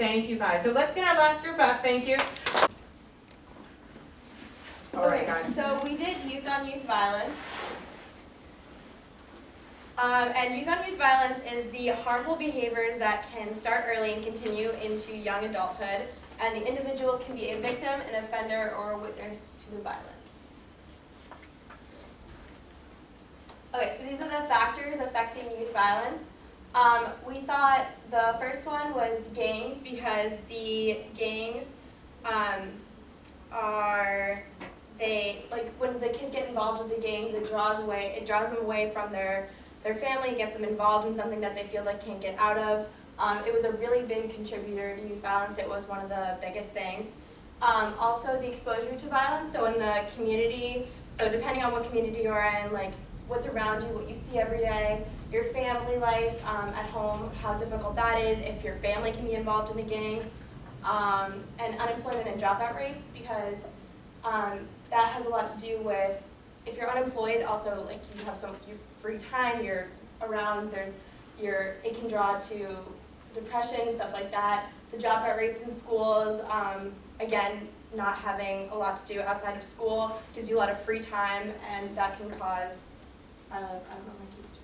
Thank you guys. So let's get our last group up. Thank you. All right, guys. So we did youth on youth violence. And youth on youth violence is the harmful behaviors that can start early and continue into young adulthood. And the individual can be a victim, an offender, or a witness to the violence. Okay, so these are the factors affecting youth violence. We thought the first one was gangs, because the gangs when the kids get involved with the gangs, it draws them away from their family, it gets them involved in something that they feel like can't get out of. It was a really big contributor to youth violence. It was one of the biggest things. Also the exposure to violence, so in the community, so depending on what community you're in, like what's around you, what you see every day, your family life at home, how difficult that is, if your family can be involved in the gang, and unemployment and dropout rates, because that has a lot to do with, if you're unemployed, also like you have you free time, you're around, it can draw to depression, stuff like that. The dropout rates in schools, again, not having a lot to do outside of school gives you a lot of free time, and that can cause, I don't know my keys.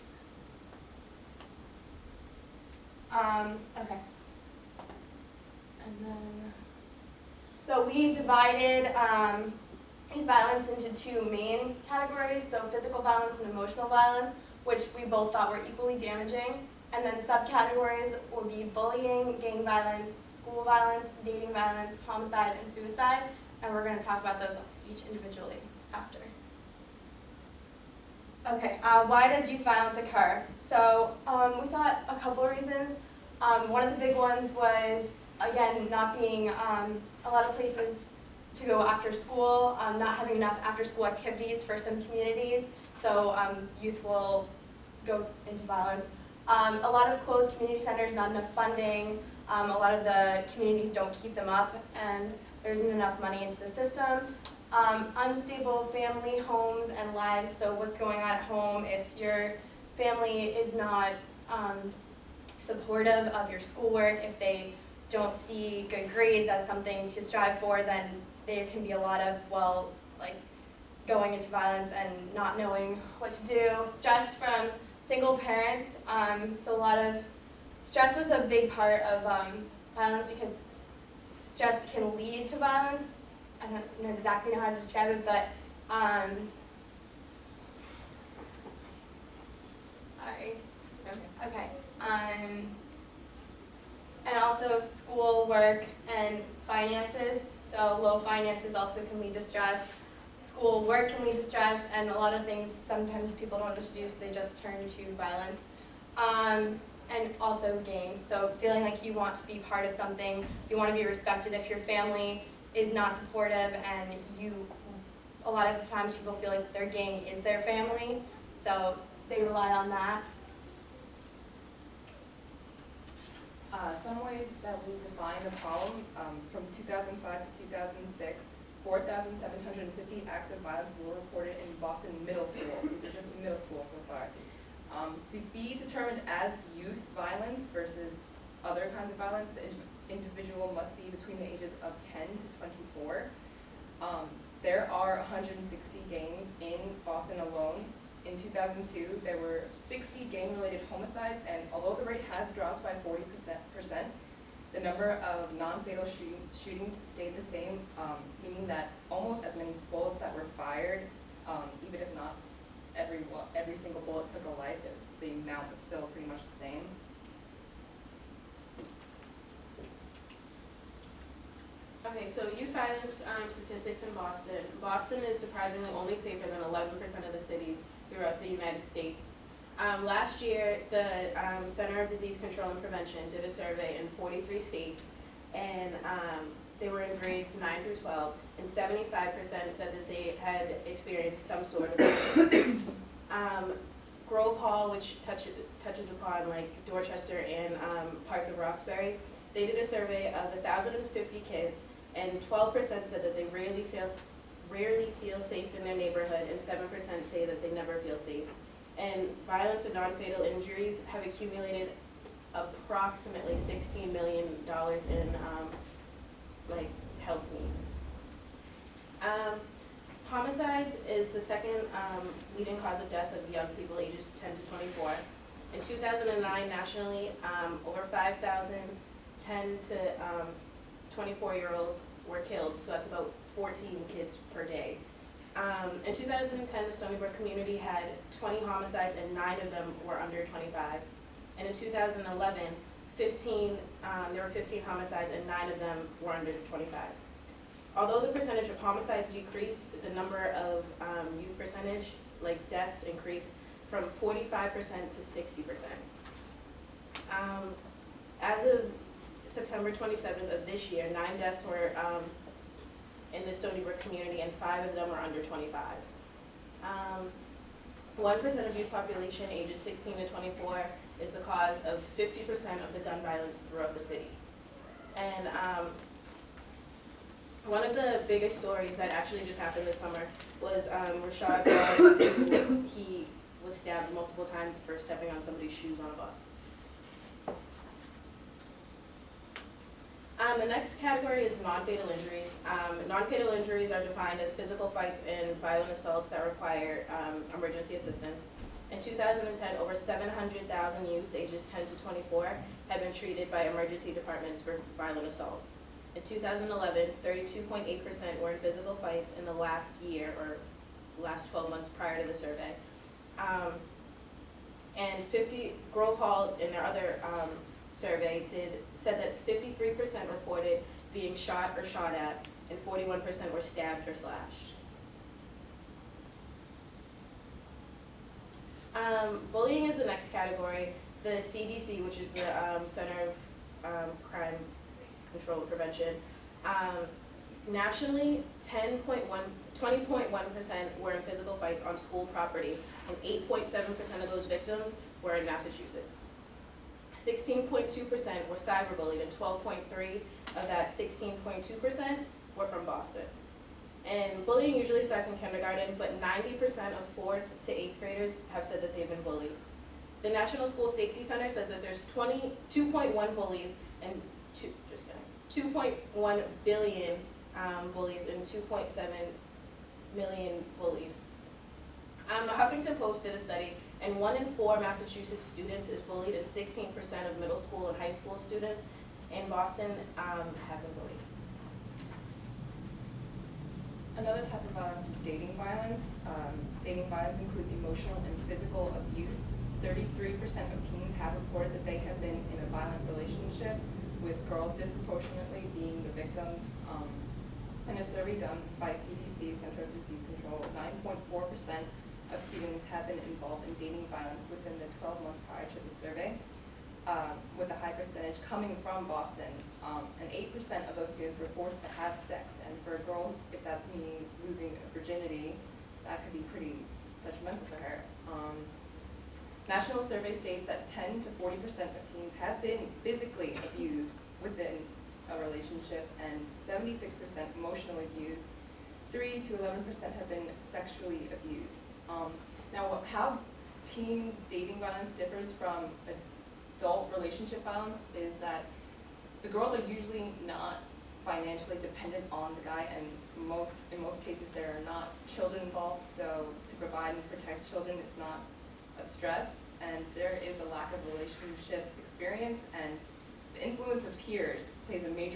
Okay. And then, so we divided youth violence into two main categories, so physical violence and emotional violence, which we both thought were equally damaging. And then subcategories will be bullying, gang violence, school violence, dating violence, homicide, and suicide. And we're going to talk about those each individually after. Okay, why does youth violence occur? So we thought a couple of reasons. One of the big ones was, again, not being a lot of places to go after school, not having enough after-school activities for some communities, so youth will go into violence. A lot of closed community centers, not enough funding, a lot of the communities don't keep them up, and there isn't enough money into the system. Unstable family, homes, and lives, so what's going on at home. If your family is not supportive of your schoolwork, if they don't see good grades as something to strive for, then there can be a lot of, well, like going into violence and not knowing what to do. Stress from single parents, so a lot of stress was a big part of violence, because stress can lead to violence. I don't know exactly how to describe it, but sorry. Okay. And also school work and finances. So low finances also can lead to stress. School work can lead to stress, and a lot of things sometimes people don't know what to do, so they just turn to violence. And also gangs. So feeling like you want to be part of something, you want to be respected. If your family is not supportive, and a lot of times people feel like their gang is their family, so they rely on that. Some ways that we define the problem, from 2005 to 2006, 4,750 acts of violence were reported in Boston middle schools. These are just middle school so far. To be determined as youth violence versus other kinds of violence, the individual must be between the ages of 10 to 24. There are 160 gangs in Boston alone. In 2002, there were 60 gang-related homicides, and although the rate has dropped by 40%, the number of non-fatal shootings stayed the same, meaning that almost as many bullets that were fired, even if not every single bullet took a life, the amount was still pretty much the same. Okay, so youth violence statistics in Boston. Boston is surprisingly only safer than 11% of the cities throughout the United States. Last year, the Center of Disease Control and Prevention did a survey in 43 states, and they were in grades 9 through 12, and 75% said that they had experienced some sort of violence. Grove Hall, which touches upon like Dorchester and parts of Roxbury, they did a survey of 1,050 kids, and 12% said that they rarely feel safe in their neighborhood, and 7% say that they never feel safe. And violence and non-fatal injuries have accumulated approximately $16 million in is the second leading cause of death of young people ages 10 to 24. In 2009, nationally, over 5,000 10 to 24-year-olds were killed, so that's about 14 kids per day. In 2010, the Stony Brook community had 20 homicides and 9 of them were under 25. And in 2011, there were 15 homicides and 9 of them were under 25. Although the percentage of homicides decreased, the number of youth percentage, like deaths, increased from 45% to 60%. As of September 27th of this year, 9 deaths were in the Stony Brook community and 5 of them were under 25. 1% of youth population ages 16 to 24 is the cause of 50% of the gun violence throughout the city. And one of the biggest stories that actually just happened this summer was Rashad Boggs. He was stabbed multiple times for stepping on somebody's shoes on a bus. The next category is non-fatal injuries. Non-fatal injuries are defined as physical fights and violent assaults that require emergency assistance. In 2010, over 700,000 youths ages 10 to 24 had been treated by emergency departments for violent assaults. In 2011, 32.8% were in physical fights in the last year or last 12 months prior to the survey. And Grove Hall in their other survey said that 53% reported being shot or shot at, and 41% were stabbed or slashed. Bullying is the next category. The CDC, which is the Center of Crime Control and Prevention, nationally 20.1% were in physical fights on school property, and 8.7% of those victims were in Massachusetts. 16.2% were cyberbullied, and 12.3% of that 16.2% were from Boston. And bullying usually starts in kindergarten, but 90% of 4th to 8th graders have said that they've been bullied. The National School Safety Center says that there's 2.1 bullies and 2.1 billion bullies and 2.7 million bullied. The Huffington Post did a study, and 1 in 4 Massachusetts students is bullied, and 16% of middle school and high school students in Boston have been bullied. Another type of violence is dating violence. Dating violence includes emotional and physical abuse. 33% of teens have reported that they have been in a violent relationship, with girls disproportionately being the victims. In a survey done by CDC, Center of Disease Control, 9.4% of students have been involved in dating violence within the 12 months prior to the survey, with a high percentage coming from Boston. And 8% of those students were forced to have sex. And for a girl, if that's meaning losing virginity, that could be pretty detrimental to her. National survey states that 10 to 40% of teens have been physically abused within a relationship, and 76% emotionally abused. 3 to 11% have been sexually abused. Now, how teen dating violence differs from adult relationship violence is that the girls are usually not financially dependent on the guy, and in most cases there are not children involved, so to provide and protect children is not a stress, and there is a lack of relationship experience, and the influence of peers plays a major